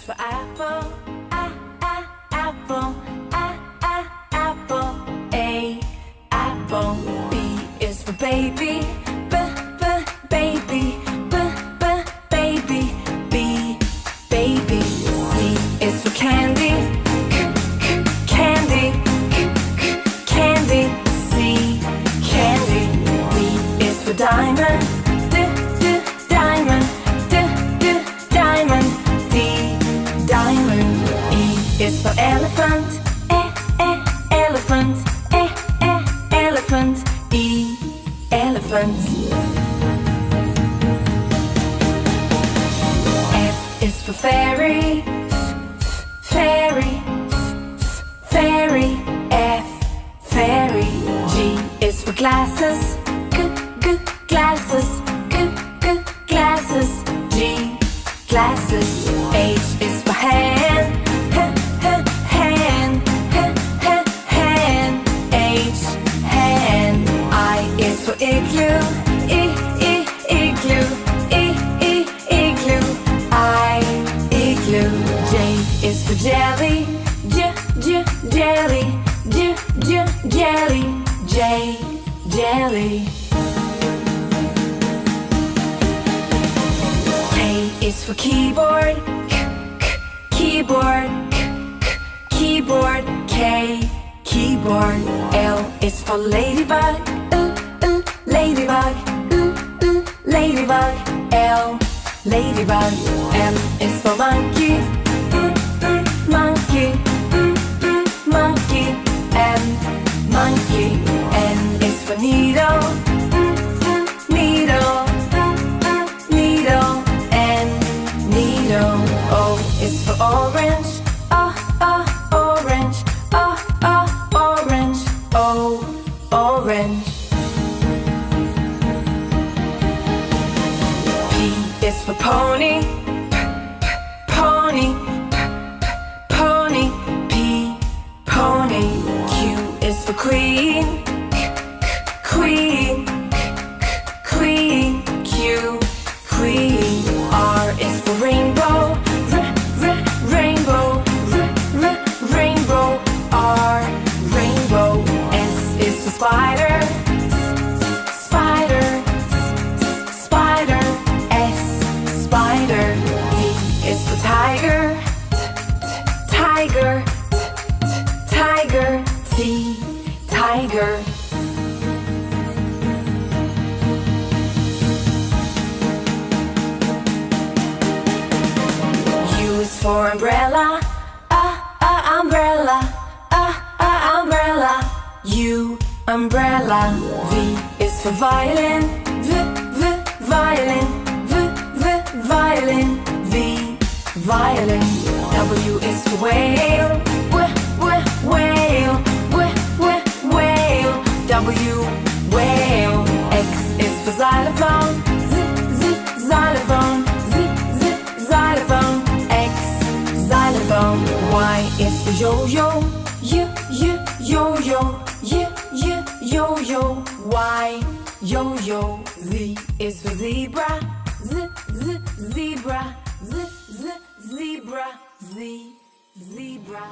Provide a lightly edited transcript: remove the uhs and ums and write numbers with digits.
is for apple, apple, apple. A, apple. B is for baby, baby, baby. B, baby. C is for candy, candy, candy. C, candy. D is for diamond, diamond, diamond. D, diamond. E is for elephant, elephant, elephant. E, elephant. F is for fairy, fairy, fairy. F, fairy. G is for glasses, glasses, glasses. G, glasses. H is for hand, hand, hand. H, hand. I is for igloo, igloo, igloo. I, igloo. J is for jelly, jelly, jelly. J, jelly. K is for keyboard, keyboard, keyboard. K, keyboard. L is for ladybug, ladybug, ladybug. L, ladybug. M is for monkey, monkey, monkey. M, monkey. N is for needle, needle, needle. N, needle. O is for orange, orange, orange. O, orange. P is for pony, pony, pony. P, pony. Q is for queen, queen, queen. Q, queen. R is for rainbow, rainbow, rainbow. R, rainbow. S is for spider, spider, spider. S, spider. T is for tiger, tiger, tiger. T, tiger. U is for umbrella, umbrella, umbrella. U, umbrella. V is for violin, violin, violin. V, violin. W is for whale, whale, whale. W, whale. X is for xylophone, xylophone, xylophone. X, xylophone. Y is for yo-yo, yo-yo, yo-yo. Y, yo-yo. Z is for zebra, zebra, zebra. Z, zebra.